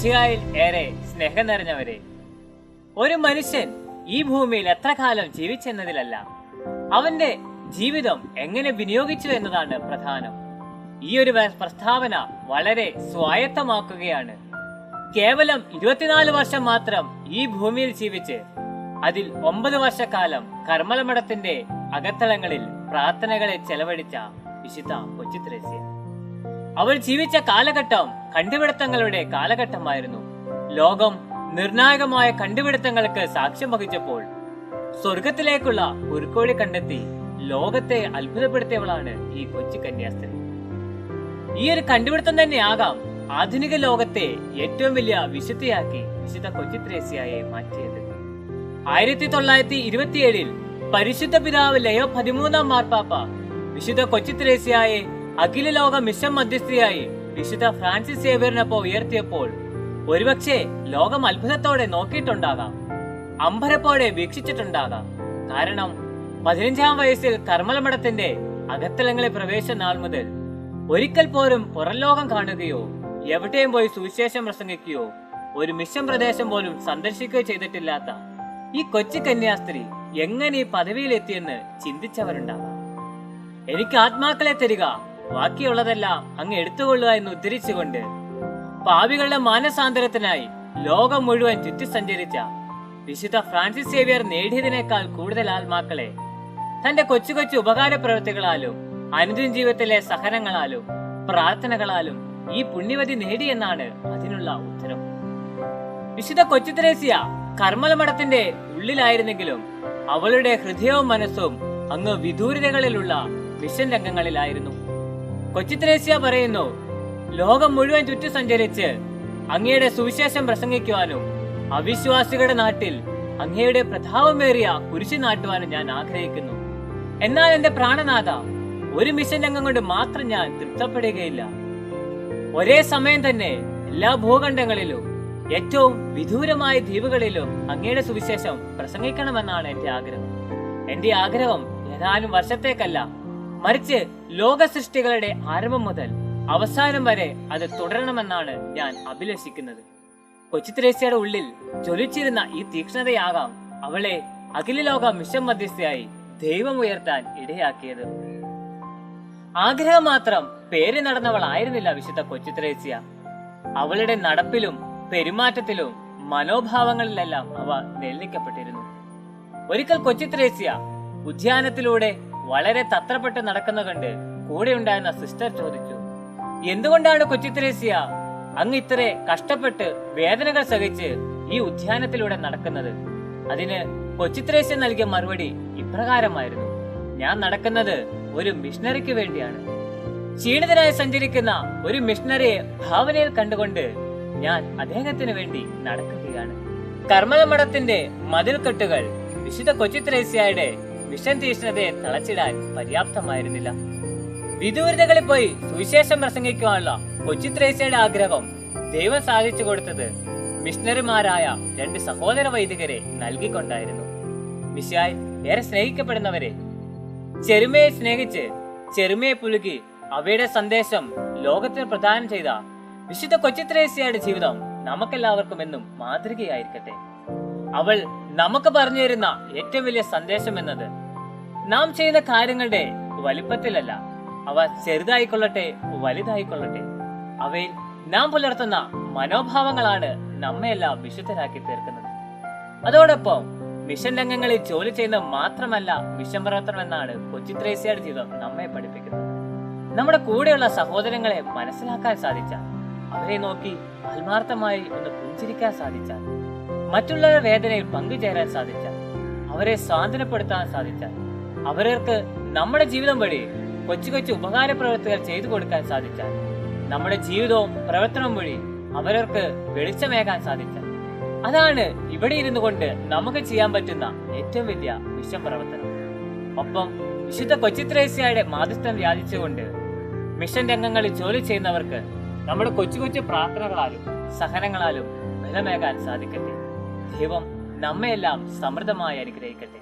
മിശിഹായിൽ ഏറെ സ്നേഹം നിറഞ്ഞവരെ, ഒരു മനുഷ്യൻ ഈ ഭൂമിയിൽ എത്ര കാലം ജീവിച്ചെന്നതിലല്ല, അവന്റെ ജീവിതം എങ്ങനെ വിനിയോഗിച്ചു എന്നതാണ് പ്രധാനം. ഈ ഒരു പ്രസ്താവന വളരെ സ്വായത്തമാക്കുകയാണ്. കേവലം 24 വർഷം മാത്രം ഈ ഭൂമിയിൽ ജീവിച്ച് അതിൽ 9 വർഷക്കാലം കർമ്മലമഠത്തിന്റെ അകത്തളങ്ങളിൽ പ്രാർത്ഥനകളെ ചെലവഴിച്ച വിശുദ്ധ കൊച്ചു ത്രേസ്യ. അവൾ ജീവിച്ച കാലഘട്ടം കണ്ടുപിടുത്തങ്ങളുടെ കാലഘട്ടമായിരുന്നു. ലോകം നിർണായകമായ കണ്ടുപിടുത്തങ്ങൾക്ക് സാക്ഷ്യം വഹിച്ചപ്പോൾ സ്വർഗത്തിലേക്കുള്ള കുറുക്കോഴി കണ്ടെത്തി ലോകത്തെ അത്ഭുതപ്പെടുത്തിയവളാണ് ഈ കൊച്ചു കന്യാസ്ത്രീ. ഈ ഒരു കണ്ടുപിടുത്തം തന്നെയാകാം ആധുനിക ലോകത്തെ ഏറ്റവും വലിയ വിശുദ്ധിയാക്കി വിശുദ്ധ കൊച്ചു ത്രേസ്യയെ മാറ്റിയത്. 1927 പരിശുദ്ധ പിതാവ് ലയോ 13 മാർപ്പാപ്പ വിശുദ്ധ കൊച്ചു ത്രേസ്യയെ അഖില ലോക മിഷൻ മധ്യസ്ഥയായി വിശുദ്ധ ഫ്രാൻസിസ് സേവ്യറിനൊപ്പം ഉയർത്തിയപ്പോൾ ഒരുപക്ഷെ ലോകം അത്ഭുതത്തോടെ നോക്കിയിട്ടുണ്ടാകാം, അമ്പരപ്പോടെ വീക്ഷിച്ചിട്ടുണ്ടാകാം. കാരണം 15-ാം വയസ്സിൽ കർമ്മലമഠത്തിന്റെ അകത്തളങ്ങളിൽ പ്രവേശന നാൾ മുതൽ ഒരിക്കൽ പോലും പുറം ലോകം കാണുകയോ എവിടെയും പോയി സുവിശേഷം പ്രസംഗിക്കുകയോ ഒരു മിഷൻ പ്രദേശം പോലും സന്ദർശിക്കുകയോ ചെയ്തിട്ടില്ലാത്ത ഈ കൊച്ചു കന്യാസ്ത്രീ എങ്ങനെ ഈ പദവിയിലെത്തിയെന്ന് ചിന്തിച്ചവരുണ്ടാകാം. എനിക്ക് ആത്മാക്കളെ തരിക, ബാക്കിയുള്ളതെല്ലാം അങ്ങ് എടുത്തുകൊള്ളുക എന്ന് ഉദ്ധരിച്ചുകൊണ്ട് പാപികളുടെ മാനസാന്തരത്തിനായി ലോകം മുഴുവൻ ചുറ്റി സഞ്ചരിച്ച വിശുദ്ധ ഫ്രാൻസിസ് സേവ്യർ നേടിയതിനേക്കാൾ കൂടുതൽ ആത്മാക്കളെ തന്റെ കൊച്ചു കൊച്ചു ഉപകാര പ്രവൃത്തികളാലും അനുദിന ജീവിതത്തിലെ സഹനങ്ങളാലും പ്രാർത്ഥനകളാലും ഈ പുണ്യവതി നേടിയെന്നാണ് അതിനുള്ള ഉത്തരം. വിശുദ്ധ കൊച്ചു ത്രേസ്യ കർമ്മലമഠത്തിന്റെ ഉള്ളിലായിരുന്നെങ്കിലും അവളുടെ ഹൃദയവും മനസ്സും അങ്ങ് വിദൂരതകളിലുള്ള മിഷൻ രംഗങ്ങളിലായിരുന്നു. കൊച്ചു ത്രേസ്യ പറയുന്നു, ലോകം മുഴുവൻ ചുറ്റി സഞ്ചരിച്ച് അങ്ങയുടെ സുവിശേഷം പ്രസംഗിക്കുവാനും അവിശ്വാസികളുടെ നാട്ടിൽ അങ്ങയുടെ പ്രതാപമേറിയ കുരിശു നാട്ടുവാനും ഞാൻ ആഗ്രഹിക്കുന്നു. എന്നാൽ എന്റെ പ്രാണനാഥ, ഒരു മിഷൻ രംഗം കൊണ്ട് മാത്രം ഞാൻ തൃപ്തപ്പെടുകയില്ല. ഒരേ സമയം തന്നെ എല്ലാ ഭൂഖണ്ഡങ്ങളിലും ഏറ്റവും വിദൂരമായ ദ്വീപുകളിലും അങ്ങയുടെ സുവിശേഷം പ്രസംഗിക്കണമെന്നാണ് എന്റെ ആഗ്രഹം. എന്റെ ആഗ്രഹം ഏതാനും വർഷത്തേക്കല്ല, മറിച്ച് ലോക സൃഷ്ടികളുടെ ആരംഭം മുതൽ അവസാനം വരെ അത് തുടരണമെന്നാണ് ഞാൻ അഭിലഷിക്കുന്നത്. കൊച്ചു ത്രേസ്യയുടെ ഉള്ളിൽ ജ്വലിച്ചിരുന്ന ഈ തീക്ഷ്ണതയാകാം അവളെ അഖില ലോക മിഷൻ മധ്യസ്ഥയായി ദൈവം ഉയർത്താൻ ഇടയാക്കിയത്. ആഗ്രഹം മാത്രം പേര് നടന്നവളായിരുന്നില്ല വിശുദ്ധ കൊച്ചു ത്രേസ്യ. അവളുടെ നടപ്പിലും പെരുമാറ്റത്തിലും മനോഭാവങ്ങളിലെല്ലാം അവ നെല്ലിക്കപ്പെട്ടിരുന്നു. ഒരിക്കൽ കൊച്ചു ത്രേസ്യ ഉദ്യാനത്തിലൂടെ വളരെ തത്രപ്പെട്ട് നടക്കുന്ന കണ്ട് കൂടെ ഉണ്ടായിരുന്ന സിസ്റ്റർ ചോദിച്ചു, എന്തുകൊണ്ടാണ് കൊച്ചു ത്രേസ്യ അങ്ങ് ഇത്ര കഷ്ടപ്പെട്ട് വേദനകൾ സഹിച്ച് ഈ ഉദ്യാനത്തിലൂടെ നടക്കുന്നത്? അതിന് കൊച്ചു ത്രേസ്യ നൽകിയ മറുപടി ഇപ്രകാരമായിരുന്നു, ഞാൻ നടക്കുന്നത് ഒരു മിഷണറിക്ക് വേണ്ടിയാണ്. ക്ഷീണിതനായി സഞ്ചരിക്കുന്ന ഒരു മിഷണറിയെ ഭാവനയിൽ കണ്ടുകൊണ്ട് ഞാൻ അദ്ദേഹത്തിന് വേണ്ടി നടക്കുകയാണ്. കർമ്മലമഠത്തിന്റെ മതിൽക്കെട്ടുകൾ വിശുദ്ധ കൊച്ചു ത്രേസ്യയുടെ മിഷൻ തീഷ്ണതയെ തളച്ചിടാൻ പര്യാപ്തമായിരുന്നില്ല. വിദൂരതകളിൽ പോയി സുവിശേഷം പ്രസംഗിക്കുവാനുള്ള കൊച്ചു ത്രേസ്യയുടെ ആഗ്രഹം ദൈവം സാധിച്ചു കൊടുത്തത് മിഷണറിമാരായ 2 സഹോദര വൈദികരെ നൽകിക്കൊണ്ടായിരുന്നു. മിശിഹായിൽ ഏറെ സ്നേഹിക്കപ്പെടുന്നവരെ, ചെറുമയെ സ്നേഹിച്ച് ചെറുമയെ പുലുകി അവയുടെ സന്ദേശം ലോകത്തിന് പ്രദാനം ചെയ്ത വിശുദ്ധ കൊച്ചു ത്രേസ്യയുടെ ജീവിതം നമുക്കെല്ലാവർക്കും എന്നും മാതൃകയായിരിക്കട്ടെ. അവൾ നമുക്ക് പറഞ്ഞു തരുന്ന ഏറ്റവും വലിയ സന്ദേശം എന്നത് നാം ചെയ്യുന്ന കാര്യങ്ങളുടെ വലിപ്പത്തിലല്ല, അവ ചെറുതായിക്കൊള്ളട്ടെ വലുതായിക്കൊള്ളട്ടെ, അവയിൽ നാം പുലർത്തുന്ന മനോഭാവങ്ങളാണ് നമ്മയെല്ലാം വിശുദ്ധരാക്കി തീർക്കുന്നത്. അതോടൊപ്പം മിഷൻ രംഗങ്ങളിൽ ജോലി ചെയ്യുന്നത് മാത്രമല്ല മിഷൻ പ്രവർത്തനം എന്നാണ് കൊച്ചു ത്രേസ്യയുടെ ജീവിതം നമ്മെ പഠിപ്പിക്കുന്നത്. നമ്മുടെ കൂടെയുള്ള സഹോദരങ്ങളെ മനസ്സിലാക്കാൻ സാധിച്ചാൽ, അവരെ നോക്കി ആത്മാർത്ഥമായി ഒന്ന് പുഞ്ചിരിക്കാൻ സാധിച്ചാൽ, മറ്റുള്ളവരുടെ വേദനയിൽ പങ്കുചേരാൻ സാധിച്ചാൽ, അവരെ സാന്ത്വനപ്പെടുത്താൻ സാധിച്ചാൽ, അവർക്ക് നമ്മുടെ ജീവിതം വഴി കൊച്ചു കൊച്ചു ഉപകാര പ്രവൃത്തികൾ ചെയ്തു കൊടുക്കാൻ സാധിച്ചാൽ, നമ്മുടെ ജീവിതവും പ്രവർത്തനവും വഴി അവർക്ക് വെളിച്ചമേകാൻ സാധിച്ചാൽ, അതാണ് ഇവിടെ ഇരുന്നു കൊണ്ട് നമുക്ക് ചെയ്യാൻ പറ്റുന്ന ഏറ്റവും വലിയ മിഷൻ പ്രവർത്തനം. ഒപ്പം വിശുദ്ധ കൊച്ചു ത്രേസ്യയുടെ മാധ്യസ്ഥം വ്യാപിച്ചുകൊണ്ട് മിഷൻ രംഗങ്ങളിൽ ജോലി ചെയ്യുന്നവർക്ക് നമ്മുടെ കൊച്ചു കൊച്ചു പ്രാർത്ഥനകളാലും സഹനങ്ങളാലും ബലമേകാൻ സാധിക്കട്ടെ. ദൈവം നമ്മയെല്ലാം സമൃദ്ധമായി അനുഗ്രഹിക്കട്ടെ.